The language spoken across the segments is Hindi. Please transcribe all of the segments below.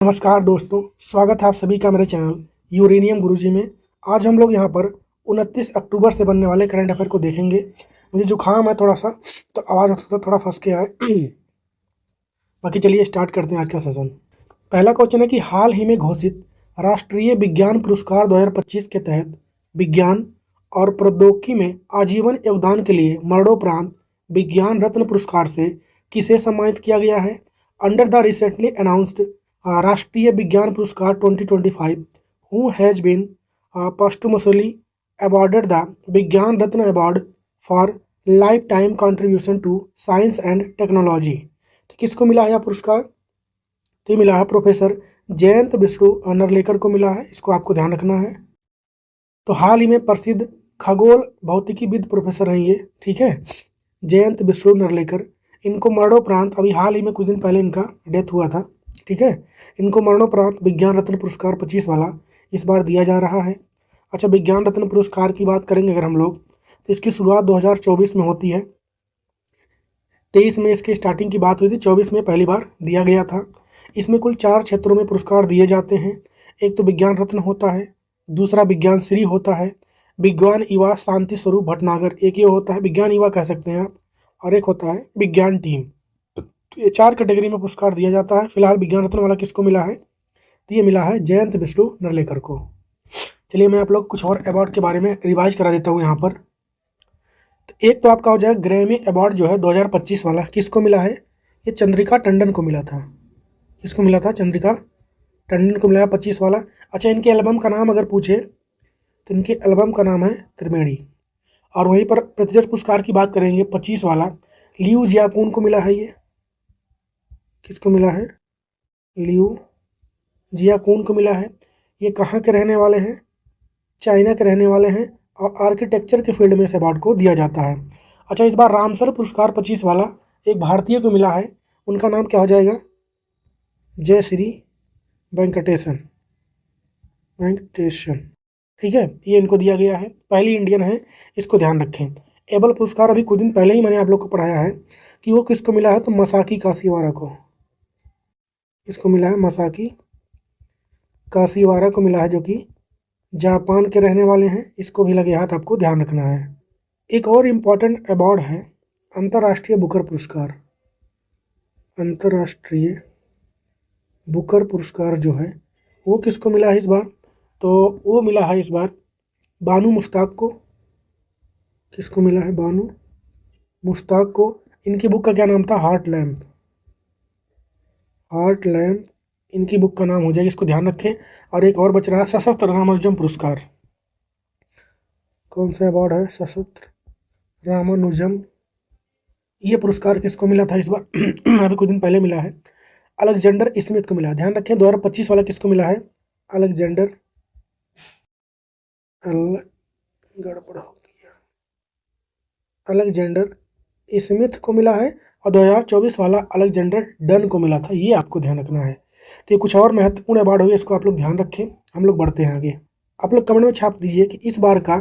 नमस्कार दोस्तों, स्वागत है आप सभी का मेरे चैनल यूरेनियम गुरुजी में। आज हम लोग यहाँ पर 29 अक्टूबर से बनने वाले करंट अफेयर को देखेंगे। मुझे जुकाम है थोड़ा सा, तो आवाज़ थोड़ा फंस के आए। बाकी चलिए स्टार्ट करते हैं आज का सेशन। पहला क्वेश्चन है कि हाल ही में घोषित राष्ट्रीय विज्ञान पुरस्कार 2025 के तहत विज्ञान और प्रौद्योगिकी में आजीवन योगदान के लिए मरणोपरांत विज्ञान रत्न पुरस्कार से किसे सम्मानित किया गया है? अंडर द रिसेंटली अनाउंस्ड राष्ट्रीय Vigyan Puraskar 2025 who has been posthumously awarded the Vigyan Ratna award for lifetime contribution to science and technology. तो किसको मिला है यह पुरस्कार? तो मिला है प्रोफेसर जयंत विष्णु नरलेकर को मिला है। इसको आपको ध्यान रखना है। तो हाल ही में प्रसिद्ध खगोल भौतिकीविद प्रोफेसर हैं ये, ठीक है, जयंत विष्णु नरलेकर। इनको मरणोपरांत अभी हाल ही में कुछ दिन पहले इनका डेथ हुआ था, ठीक है। इनको मरणोपरांत विज्ञान रत्न पुरस्कार 25 वाला इस बार दिया जा रहा है। अच्छा, विज्ञान रत्न पुरस्कार की बात करेंगे अगर हम लोग, तो इसकी शुरुआत 2024 में होती है। 23 में इसकी स्टार्टिंग की बात हुई थी, 24 में पहली बार दिया गया था। इसमें कुल 4 क्षेत्रों में पुरस्कार दिए जाते हैं। एक तो विज्ञान रत्न होता है, दूसरा विज्ञान श्री होता है, विज्ञान युवा शांति स्वरूप भटनागर एक ये होता है, विज्ञान युवा कह सकते हैं आप, और एक होता है विज्ञान टीम। तो ये 4 कैटेगरी में पुरस्कार दिया जाता है। फिलहाल विज्ञान रत्न वाला किसको मिला है? तो ये मिला है जयंत विष्णु नरलेकर को। चलिए मैं आप लोग कुछ और अवार्ड के बारे में रिवाइज करा देता हूँ यहाँ पर। तो एक तो आपका हो जाए ग्रैमी अवार्ड जो है 2025 वाला, किसको मिला है? ये चंद्रिका टंडन को मिला था। किसको मिला था? चंद्रिका टंडन को मिला है 25 वाला। अच्छा, इनके एल्बम का नाम अगर पूछे तो इनके एल्बम का नाम है त्रिवेणी। और वहीं पर प्रतिशत पुरस्कार की बात करेंगे 25 वाला लियू जियाकून को मिला है। ये किसको मिला है? लियू जियाकून को मिला है। ये कहाँ के रहने वाले हैं? चाइना के रहने वाले हैं, और आर्किटेक्चर के फील्ड में इस अवार्ड को दिया जाता है। अच्छा, इस बार रामसर पुरस्कार 25 वाला एक भारतीय को मिला है। उनका नाम क्या हो जाएगा? जयश्री वेंकटेशन, ठीक है, ये इनको दिया गया है। पहली इंडियन है, इसको ध्यान रखें। एबल पुरस्कार अभी कुछ दिन पहले ही मैंने आप लोग को पढ़ाया है कि वो किसको मिला है, तो मसाकी काशीवारा को। इसको मिला है मसाकी काशीवारा को मिला है, जो कि जापान के रहने वाले हैं। इसको भी लगे हाथ आपको ध्यान रखना है। एक और इम्पॉर्टेंट अवार्ड है अंतर्राष्ट्रीय बुकर पुरस्कार। अंतर्राष्ट्रीय बुकर पुरस्कार जो है वो किसको मिला है इस बार? तो वो मिला है इस बार बानू मुश्ताक को। किसको मिला है? बानू मुश्ताक को। इनकी बुक का क्या नाम था? हार्ट लैम्प इनकी बुक का नाम हो जाएगा, इसको ध्यान रखें। और एक और बच रहा है सशस्त्र रामानुजम पुरस्कार। कौन सा अवार्ड है? सशस्त्र रामानुजम। ये पुरस्कार किसको मिला था इस बार? अभी कुछ दिन पहले मिला है, अलेक्जेंडर स्मिथ को मिला है। ध्यान रखें 2025 वाला किसको मिला है? अलेक्जेंडर स्मिथ को मिला है। और 2024 वाला अलेक्जेंडर डन को मिला था। ये आपको ध्यान रखना है। तो ये कुछ और महत्वपूर्ण अवार्ड हो गए, इसको आप लोग ध्यान रखें। हम लोग बढ़ते हैं आगे। आप लोग कमेंट में छाप दीजिए कि इस बार का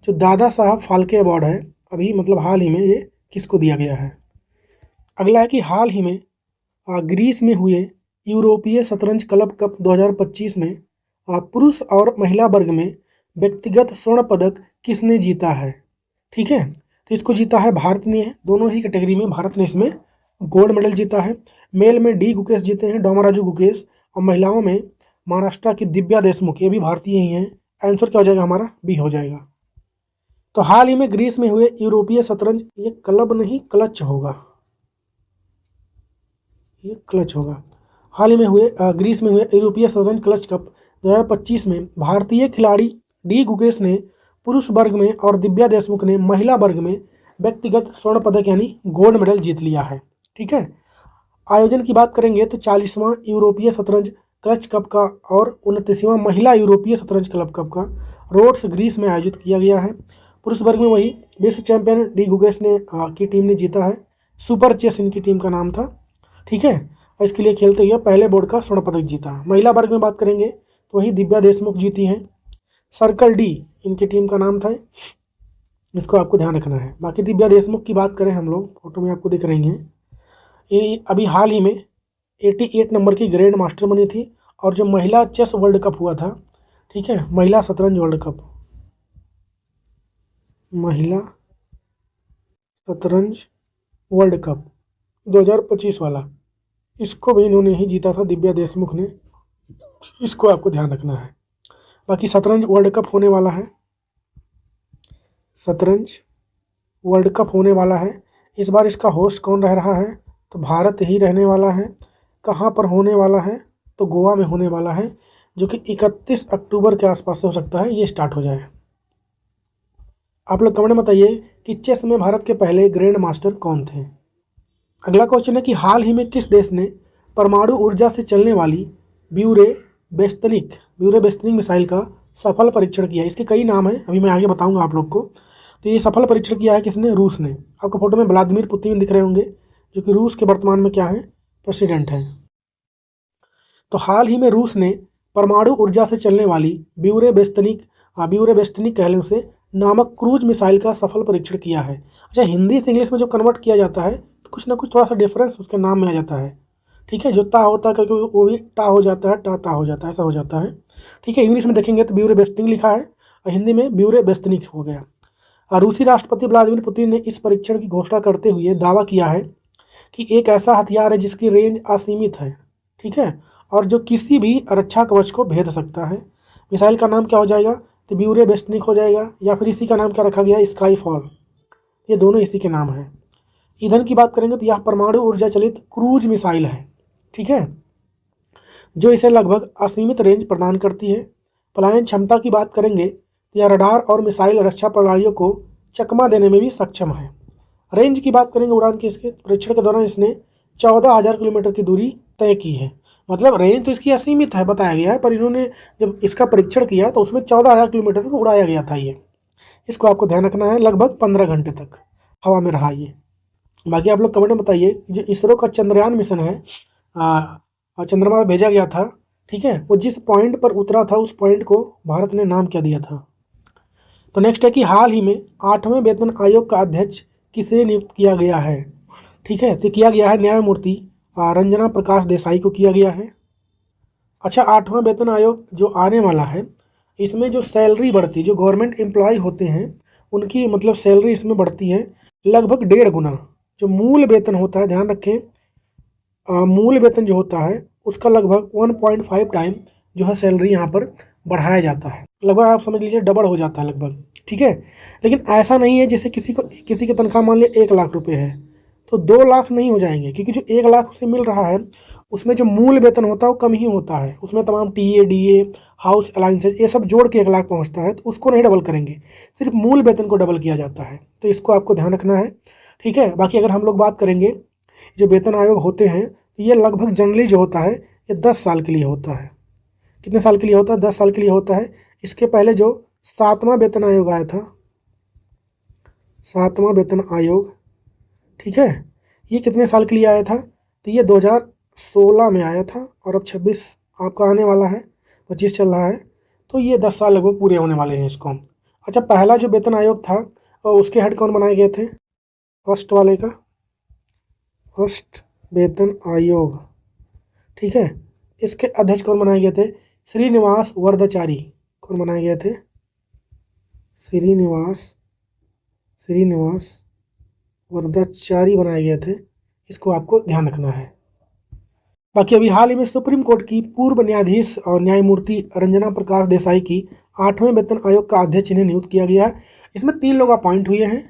जो दादा साहब फाल्के अवार्ड है, अभी मतलब हाल ही में, ये किसको दिया गया है? अगला है कि हाल ही में ग्रीस में हुए यूरोपीय शतरंज क्लब कप 2025 में पुरुष और महिला वर्ग में व्यक्तिगत स्वर्ण पदक किसने जीता है? ठीक है, तो इसको जीता है भारत ने। दोनों ही कैटेगरी में भारत ने इसमें गोल्ड मेडल जीता है। मेल में डी गुकेश जीते हैं, डोमाराजू गुकेश, और महिलाओं में महाराष्ट्र की दिव्या देशमुख, ये भी भारतीय ही हैं। आंसर क्या हो जाएगा हमारा? बी हो जाएगा। तो हाल ही में ग्रीस में हुए यूरोपीय शतरंज, ये क्लब नहीं क्लच होगा, ये क्लच होगा। हाल ही में हुए ग्रीस में हुए यूरोपीय शतरंज क्लच कप 2025 में भारतीय खिलाड़ी डी गुकेश ने पुरुष वर्ग में और दिव्या देशमुख ने महिला वर्ग में व्यक्तिगत स्वर्ण पदक यानी गोल्ड मेडल जीत लिया है। ठीक है, आयोजन की बात करेंगे तो 40वां यूरोपीय शतरंज क्लच कप का और 29वां महिला यूरोपीय शतरंज क्लब कप का रोड्स ग्रीस में आयोजित किया गया है। पुरुष वर्ग में वही विश्व चैंपियन डी गुकेश ने की टीम ने जीता है। सुपर चेस इनकी टीम का नाम था। ठीक है, और इसके लिए खेलते हुए पहले बोर्ड का स्वर्ण पदक जीता। महिला वर्ग में बात करेंगे तो वही दिव्या देशमुख जीती हैं। सर्कल डी इनकी टीम का नाम था, इसको आपको ध्यान रखना है। बाकी दिव्या देशमुख की बात करें हम लोग, फोटो में आपको दिख रही हैं, ये अभी हाल ही में 88 नंबर की ग्रैंड मास्टर बनी थी और जो महिला चेस वर्ल्ड कप हुआ था, ठीक है, महिला शतरंज वर्ल्ड कप, महिला शतरंज वर्ल्ड कप 2025 वाला, इसको भी इन्होंने ही जीता था, दिव्या देशमुख ने। इसको आपको ध्यान रखना है। बाकी शतरंज वर्ल्ड कप होने वाला है, शतरंज वर्ल्ड कप होने वाला है। इस बार इसका होस्ट कौन रह रहा है? तो भारत ही रहने वाला है। कहाँ पर होने वाला है? तो गोवा में होने वाला है, जो कि 31 अक्टूबर के आसपास से हो सकता है ये स्टार्ट हो जाए। आप लोग कमेंट में बताइए कि चेस में भारत के पहले ग्रैंड मास्टर कौन थे। अगला क्वेश्चन है कि हाल ही में किस देश ने परमाणु ऊर्जा से चलने वाली ब्यूरे बेस्टनिक मिसाइल का सफल परीक्षण किया? इसके कई नाम हैं, अभी मैं आगे बताऊंगा आप लोग को। तो ये सफल परीक्षण किया है किसने? रूस ने। आपको फोटो में व्लादिमीर पुतिन दिख रहे होंगे, जो कि रूस के वर्तमान में क्या है? प्रेसिडेंट हैं। तो हाल ही में रूस ने परमाणु ऊर्जा से चलने वाली ब्यूरे बेस्टनिक कह लें उसे, नामक क्रूज मिसाइल का सफल परीक्षण किया है। अच्छा, हिंदी से इंग्लिश में जो कन्वर्ट किया जाता है तो कुछ ना कुछ थोड़ा सा डिफरेंस उसके नाम में आ जाता है, ठीक है। जो ता होता है क्योंकि वो भी टा हो जाता है, टा हो जाता है, ऐसा हो जाता है, ठीक है। इंग्लिश में देखेंगे तो ब्यूरे बेस्टनिक लिखा है और हिंदी में ब्यूरे बेस्टनिक हो गया। रूसी राष्ट्रपति व्लादिमीर पुतिन ने इस परीक्षण की घोषणा करते हुए दावा किया है कि एक ऐसा हथियार है जिसकी रेंज असीमित है, ठीक है, और जो किसी भी रक्षा कवच को भेद सकता है। मिसाइल का नाम क्या हो जाएगा? तो ब्यूरे बेस्टनिक हो जाएगा, या फिर इसी का नाम क्या रखा गया? Sky fall. ये दोनों इसी के नाम हैं। ईंधन की बात करेंगे तो यह परमाणु ऊर्जा चलित क्रूज मिसाइल है, ठीक है, जो इसे लगभग असीमित रेंज प्रदान करती है। पलायन क्षमता की बात करेंगे तो यह रडार और मिसाइल रक्षा प्रणालियों को चकमा देने में भी सक्षम है। रेंज की बात करेंगे उड़ान के, इसके परीक्षण के दौरान इसने 14,000 किलोमीटर की दूरी तय की है। मतलब रेंज तो इसकी असीमित है बताया गया है, पर इन्होंने जब इसका परीक्षण किया तो उसमें 14,000 किलोमीटर तक उड़ाया गया था ये। इसको आपको ध्यान रखना है, लगभग 15 घंटे तक हवा में रहा ये। बाकी आप लोग कमेंट में बताइए, जो इसरो का चंद्रयान मिशन है, चंद्रमा में भेजा गया था, ठीक है, वो जिस पॉइंट पर उतरा था उस पॉइंट को भारत ने नाम क्या दिया था? तो नेक्स्ट है कि हाल ही में 8वें वेतन आयोग का अध्यक्ष किसे नियुक्त किया गया है? ठीक है, तो किया गया है न्यायमूर्ति रंजना प्रकाश देसाई को किया गया है। अच्छा, 8वां वेतन आयोग जो आने वाला है, इसमें जो सैलरी बढ़ती, जो गवर्नमेंट एम्प्लॉय होते हैं उनकी मतलब सैलरी इसमें बढ़ती है लगभग 1.5 गुना। जो मूल वेतन होता है, ध्यान रखें, मूल वेतन जो होता है उसका लगभग 1.5 टाइम जो है सैलरी यहाँ पर बढ़ाया जाता है। लगभग आप समझ लीजिए डबल हो जाता है लगभग, ठीक है। लेकिन ऐसा नहीं है जैसे किसी की तनख्वाह मान लिया 1 लाख रुपए है तो 2 लाख नहीं हो जाएंगे, क्योंकि जो 1 लाख से मिल रहा है उसमें जो मूल वेतन होता है वो कम ही होता है। उसमें तमाम टीए, डीए, हाउस अलाउंसेस ये सब जोड़ के 1 लाख पहुँचता है, तो उसको नहीं डबल करेंगे, सिर्फ मूल वेतन को डबल किया जाता है। तो इसको आपको ध्यान रखना है, ठीक है। बाकी अगर हम लोग बात करेंगे जो वेतन आयोग होते हैं, ये लगभग जनरली जो होता है ये 10 साल के लिए होता है। कितने साल के लिए होता है? 10 साल के लिए होता है। इसके पहले जो 7वां वेतन आयोग आया था, 7वां वेतन आयोग, ठीक है, ये कितने साल के लिए आया था? तो ये 2016 में आया था और अब 26 आपका आने वाला है, 25 चल रहा है, तो ये 10 साल लगभग पूरे होने वाले हैं इसको। अच्छा, पहला जो वेतन आयोग था और उसके हेड कौन बनाए गए थे? फर्स्ट वाले का, फर्स्ट वेतन आयोग, ठीक है, इसके अध्यक्ष कौन बनाए गए थे? श्रीनिवास वरदाचारी। कौन बनाए गए थे? श्रीनिवास वरदाचारी बनाए गए थे। इसको आपको ध्यान रखना है। बाकी अभी हाल ही में सुप्रीम कोर्ट की पूर्व न्यायाधीश और न्यायमूर्ति रंजना प्रकाश देसाई की 8वें वेतन आयोग का अध्यक्ष इन्हें नियुक्त किया गया है। इसमें 3 लोग अपॉइंट हुए हैं।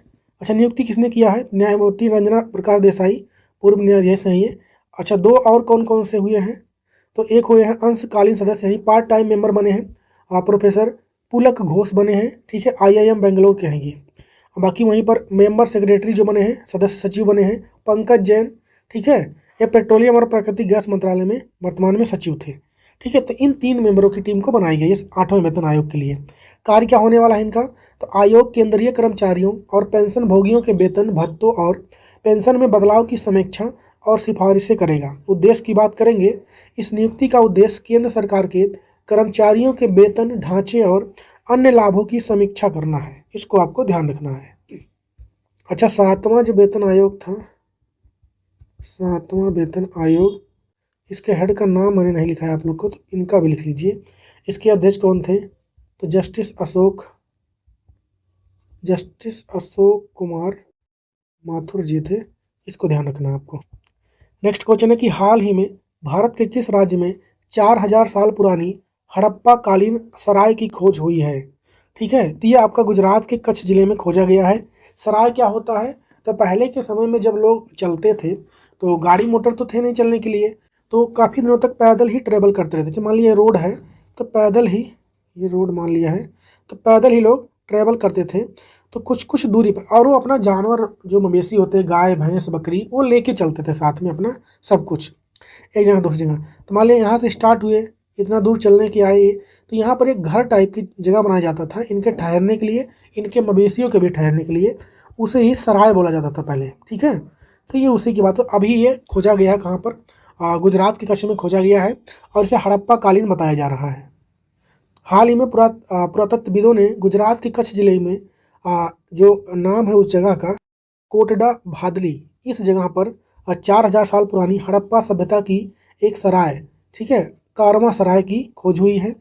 अच्छा, नियुक्ति किसने किया है? न्यायमूर्ति रंजना प्रकाश देसाई, पूर्व न्यायाधीश हैं ये। अच्छा, 2 और कौन कौन से हुए हैं? तो एक हुए हैं अंशकालीन सदस्य, यानी पार्ट टाइम मेंबर बने हैं, प्रोफेसर पुलक घोष बने हैं, ठीक है, IIM बेंगलोर के हैं ये। बाकी वहीं पर मेंबर सेक्रेटरी जो बने हैं, सदस्य सचिव बने हैं, पंकज जैन, ठीक है, ये पेट्रोलियम और प्राकृतिक गैस मंत्रालय में वर्तमान में सचिव थे, ठीक है। तो इन 3 मेंबरों की टीम को बनाई गई इस 8वें वेतन आयोग के लिए। कार्य क्या होने वाला है इनका? तो आयोग केंद्रीय कर्मचारियों और पेंशन भोगियों के वेतन भत्तों और पेंशन में बदलाव की समीक्षा और सिफारिशें करेगा। उद्देश्य की बात करेंगे, इस नियुक्ति का उद्देश्य केंद्र सरकार के कर्मचारियों के वेतन ढांचे और अन्य लाभों की समीक्षा करना है। इसको आपको ध्यान रखना है। अच्छा, 7वां जो वेतन आयोग था, 7वां वेतन आयोग, इसके हेड का नाम मैंने नहीं लिखा है आप लोग को, तो इनका भी लिख लीजिए। इसके अध्यक्ष कौन थे? तो जस्टिस अशोक कुमार माथुर जी थे। इसको ध्यान रखना है आपको। नेक्स्ट क्वेश्चन है कि हाल ही में भारत के किस राज्य में 4000 साल पुरानी हड़प्पा कालीन सराय की खोज हुई है? ठीक है, तो ये आपका गुजरात के कच्छ जिले में खोजा गया है। सराय क्या होता है? तो पहले के समय में जब लोग चलते थे तो गाड़ी मोटर तो थे नहीं चलने के लिए, तो काफ़ी दिनों तक पैदल ही ट्रेवल करते रहते। कि मान लिया रोड है तो पैदल ही, ये रोड मान लिया है तो पैदल ही लोग ट्रेवल करते थे। तो कुछ कुछ दूरी पर, और वो अपना जानवर जो मवेशी होते हैं, गाय भैंस बकरी, वो लेके चलते थे साथ में अपना सब कुछ, एक जगह दूसरी जगह। तो मान लिया यहाँ से स्टार्ट हुए, इतना दूर चलने के आए, तो यहाँ पर एक घर टाइप की जगह बनाया जाता था इनके ठहरने के लिए, इनके मवेशियों के भी ठहरने के लिए। उसे ही सराय बोला जाता था पहले। ठीक है, तो ये उसी की बात है। अभी ये खोजा गया है कहाँ पर? गुजरात के कच्छ में खोजा गया है और इसे हड़प्पा कालीन बताया जा रहा है। हाल ही में पुरातत्वविदों ने गुजरात के कच्छ जिले में जो नाम है उस जगह का, कोटडा भादली, इस जगह पर 4000 साल पुरानी हड़प्पा सभ्यता की एक सराय, ठीक है, कारवा सराय की खोज हुई है।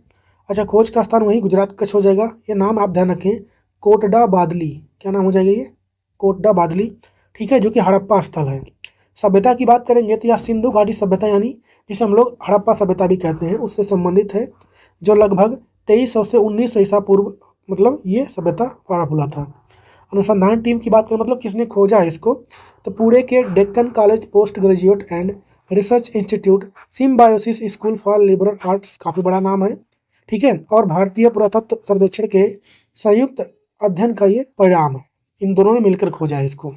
अच्छा, खोज का स्थान वही गुजरात कच्छ हो जाएगा। ये नाम आप ध्यान रखें, कोटडा बादली। क्या नाम हो जाएगा ये? कोटडा बादली। ठीक है, जो कि हड़प्पा स्थल है। सभ्यता की बात करेंगे तो यह सिंधु घाटी सभ्यता, यानी जिसे हम लोग हड़प्पा सभ्यता भी कहते हैं, उससे संबंधित है, जो लगभग 2300 से 1900 ईसा पूर्व मतलब ये सभ्यता फड़ा फूला था। अनुसंधान टीम की बात करें, मतलब किसने खोजा है इसको, तो पुणे के Deccan college post graduate and research institute, symbiosis school for liberal arts, काफ़ी बड़ा नाम है। ठीक है, और भारतीय पुरातत्व सर्वेक्षण के संयुक्त अध्ययन का ये परिणाम है। इन दोनों ने मिलकर खोजा है इसको।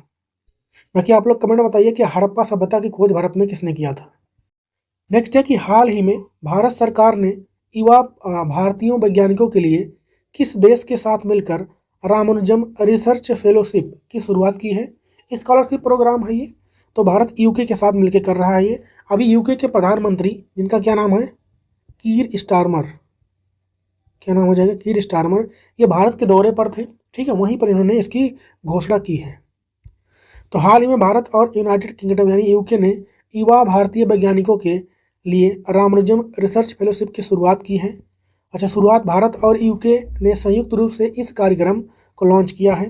बाकी आप लोग कमेंट में बताइए कि हड़प्पा सभ्यता की खोज भारत में किसने किया था। नेक्स्ट है कि हाल ही में भारत सरकार ने युवा भारतीयों वैज्ञानिकों के लिए किस देश के साथ मिलकर रामानुजम रिसर्च फेलोशिप की शुरुआत की है? स्कॉलरशिप प्रोग्राम है ये। तो भारत यूके के साथ मिलकर कर रहा है ये। अभी यूके के प्रधानमंत्री, जिनका क्या नाम है, कीर स्टारमर, क्या नाम हो जाएगा, कीर स्टारमर, ये भारत के दौरे पर थे। ठीक है, वहीं पर इन्होंने इसकी घोषणा की है। तो हाल ही में भारत और यूनाइटेड किंगडम यानी यूके ने युवा भारतीय वैज्ञानिकों के लिए रामानुजम रिसर्च फेलोशिप की शुरुआत की है। अच्छा, शुरुआत भारत और यूके ने संयुक्त रूप से इस कार्यक्रम को लॉन्च किया है।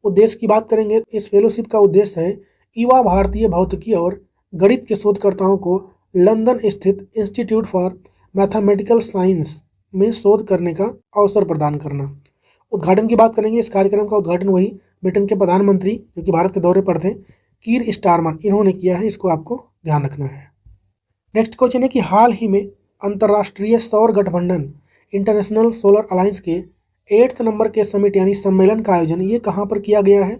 उद्देश्य की बात करेंगे, इस फेलोशिप का उद्देश्य है युवा भारतीय भौतिकी और गणित के शोधकर्ताओं को लंदन स्थित इंस्टीट्यूट फॉर मैथमेटिकल साइंस में शोध करने का अवसर प्रदान करना। उद्घाटन की बात करेंगे, इस कार्यक्रम का उद्घाटन वही ब्रिटेन के प्रधानमंत्री, जो कि भारत के दौरे पर थे, कीर स्टारमर, इन्होंने किया है। इसको आपको ध्यान रखना है। नेक्स्ट क्वेश्चन है कि हाल ही में अंतर्राष्ट्रीय सौर गठबंधन इंटरनेशनल सोलर अलायंस के 8th नंबर के समिट यानी सम्मेलन का आयोजन ये कहाँ पर किया गया है?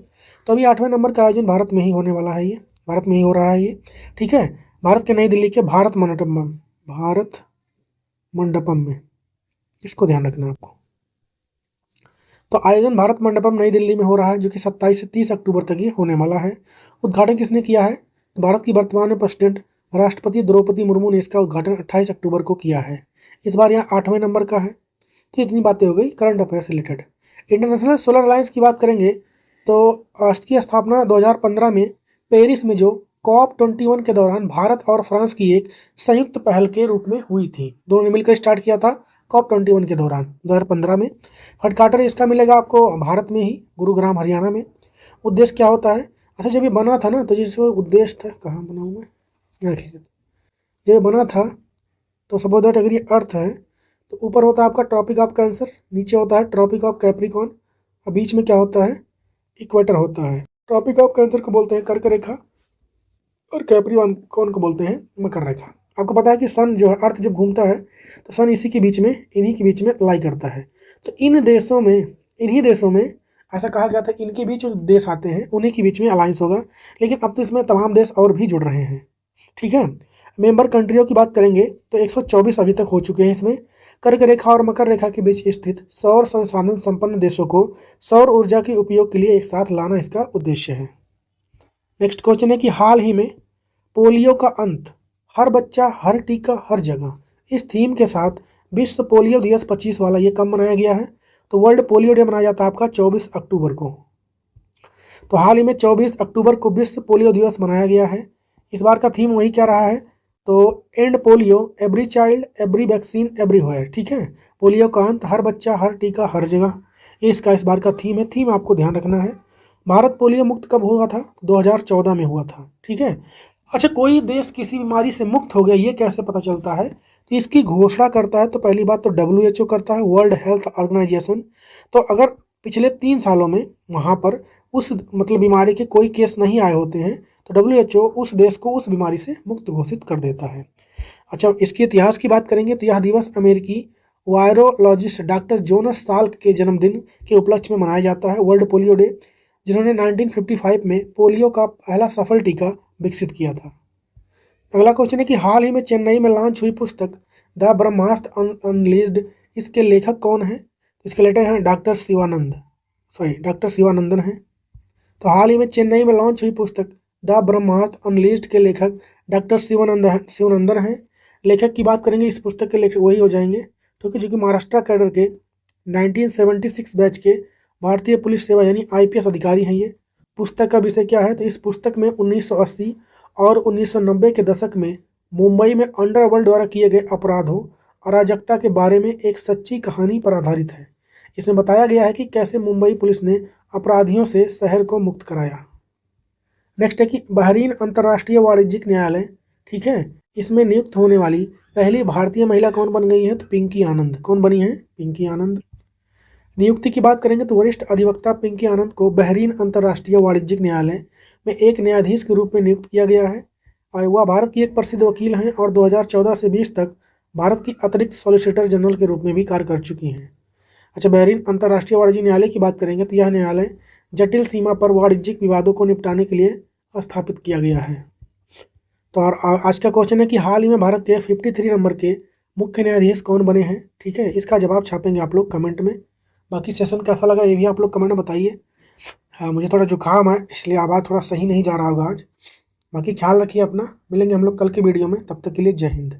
तो अभी 8वें नंबर का आयोजन भारत में ही होने वाला है, ये भारत में ही हो रहा है ये। ठीक है, भारत के नई दिल्ली के भारत मंडपम में, इसको ध्यान रखना आपको। तो आयोजन भारत मंडपम नई दिल्ली में हो रहा है, जो कि 27 से 30 अक्टूबर तक ये होने वाला है। उद्घाटन किसने किया है? तो भारत की वर्तमान में प्रेसिडेंट राष्ट्रपति द्रौपदी मुर्मू ने इसका उद्घाटन 28 अक्टूबर को किया है। इस बार यहाँ 8वें नंबर का है। तो इतनी बातें हो गई करंट अफेयर से रिलेटेड। इंटरनेशनल सोलर अलायंस की बात करेंगे तो इसकी स्थापना 2015 में पेरिस में जो COP21 के दौरान भारत और फ्रांस की एक संयुक्त पहल के रूप में हुई थी। दोनों ने मिलकर स्टार्ट किया था COP21 के दौरान 2015 में। हेडक्वार्टर इसका मिलेगा आपको भारत में ही, गुरुग्राम हरियाणा में। उद्देश्य क्या होता है? अच्छा, जब ये बना था ना, तो जिसका उद्देश्य था, कहाँ बनाऊँ मैं, यहाँ खींच, जब ये बना था तो सपोज दैट अगर ये अर्थ है तो ऊपर होता है आपका ट्रॉपिक ऑफ कैंसर, नीचे होता है ट्रॉपिक ऑफ कैप्रिकॉन, और बीच में क्या होता है, इक्वेटर होता है। ट्रॉपिक ऑफ कैंसर को बोलते हैं कर्क रेखा, और कैप्रिकॉन को बोलते हैं मकर रेखा। आपको पता है कि सन जो है, अर्थ जब घूमता है तो सन इसी के बीच में, इन्हीं के बीच में लाई करता है। तो इन देशों में, इन्हीं देशों में ऐसा कहा गया था, इनके बीच जो देश आते हैं उन्हीं के बीच में अलायंस होगा। लेकिन अब तो इसमें तमाम देश और भी जुड़ रहे हैं। ठीक है, मेंबर कंट्रियों की बात करेंगे तो 124 अभी तक हो चुके हैं। इसमें कर्क रेखा और मकर रेखा के बीच स्थित सौर संसाधन संपन्न देशों को सौर ऊर्जा के उपयोग के लिए एक साथ लाना इसका उद्देश्य है। नेक्स्ट क्वेश्चन है कि हाल ही में पोलियो का अंत, हर बच्चा हर टीका हर जगह, इस थीम के साथ विश्व पोलियो दिवस 25 वाला ये कब मनाया गया है? तो वर्ल्ड पोलियो डे मनाया जाता है आपका 24 अक्टूबर को। तो हाल ही में 24 अक्टूबर को विश्व पोलियो दिवस मनाया गया है। इस बार का थीम वही क्या रहा है? तो and polio every child every vaccine everywhere, ठीक है। पोलियो का अंत, हर बच्चा हर टीका हर जगह, ये इसका इस बार का थीम है। थीम आपको ध्यान रखना है। भारत पोलियो मुक्त कब हुआ था? 2014 में हुआ था, ठीक है। अच्छा, कोई देश किसी बीमारी से मुक्त हो गया ये कैसे पता चलता है? तो इसकी घोषणा करता है तो पहली बात तो WHO करता है, वर्ल्ड हेल्थ ऑर्गेनाइजेशन। तो अगर पिछले 3 सालों में वहाँ पर उस मतलब बीमारी के कोई केस नहीं आए होते हैं तो WHO उस देश को उस बीमारी से मुक्त घोषित कर देता है। अच्छा, इसके इतिहास की बात करेंगे तो यह दिवस अमेरिकी वायरोलॉजिस्ट डॉक्टर जोनस साल्क के जन्मदिन के उपलक्ष्य में मनाया जाता है, वर्ल्ड पोलियो डे, जिन्होंने 1955 में पोलियो का पहला सफल टीका विकसित किया था। अगला क्वेश्चन है कि हाल ही में चेन्नई में लॉन्च हुई पुस्तक द ब्रह्मास्त्र अनलीज्ड, इसके लेखक कौन है? इसके लेखक हैं डॉक्टर शिवानंदन हैं। तो हाल ही में चेन्नई में लॉन्च हुई पुस्तक द ब्रह्मास्त्र अनलीज्ड के लेखक डॉक्टर शिवानंदन हैं। लेखक की बात करेंगे, इस पुस्तक के लेखक वही हो जाएंगे क्योंकि जो कि महाराष्ट्र कैडर के 1976 बैच के भारतीय पुलिस सेवा यानी IPS अधिकारी हैं। ये पुस्तक का विषय क्या है? तो इस पुस्तक में 1980 और 1990 के दशक में मुंबई में अंडरवर्ल्ड द्वारा किए गए अपराधों, अराजकता के बारे में एक सच्ची कहानी पर आधारित है। इसमें बताया गया है कि कैसे मुंबई पुलिस ने अपराधियों से शहर को मुक्त कराया। नेक्स्ट है कि बहरीन अंतर्राष्ट्रीय वाणिज्यिक न्यायालय, ठीक है, इसमें नियुक्त होने वाली पहली भारतीय महिला कौन बन गई है? तो पिंकी आनंद। कौन बनी है? पिंकी आनंद। नियुक्ति की बात करेंगे तो वरिष्ठ अधिवक्ता पिंकी आनंद को बहरीन अंतर्राष्ट्रीय वाणिज्यिक न्यायालय में एक न्यायाधीश के रूप में नियुक्त किया गया है और वह भारत की एक प्रसिद्ध वकील हैं और 2014 से 20 तक भारत की अतिरिक्त सॉलिसिटर जनरल के रूप में भी कार्य कर चुकी हैं। अच्छा, बहरीन अंतर्राष्ट्रीय वाणिज्यिक न्यायालय की बात करेंगे तो यह न्यायालय जटिल सीमा पर वाणिज्यिक विवादों को निपटाने के लिए स्थापित किया गया है। तो और आज का क्वेश्चन है कि हाल ही में भारत के 53 नंबर के मुख्य न्यायाधीश कौन बने हैं? ठीक है, इसका जवाब छापेंगे आप लोग कमेंट में। बाकी सेशन कैसा लगा ये भी आप लोग कमेंट में बताइए। हाँ, मुझे थोड़ा जुकाम है इसलिए आवाज़ थोड़ा सही नहीं जा रहा होगा आज। बाकी ख्याल रखिए अपना, मिलेंगे हम लोग कल के वीडियो में, तब तक के लिए जय हिंद।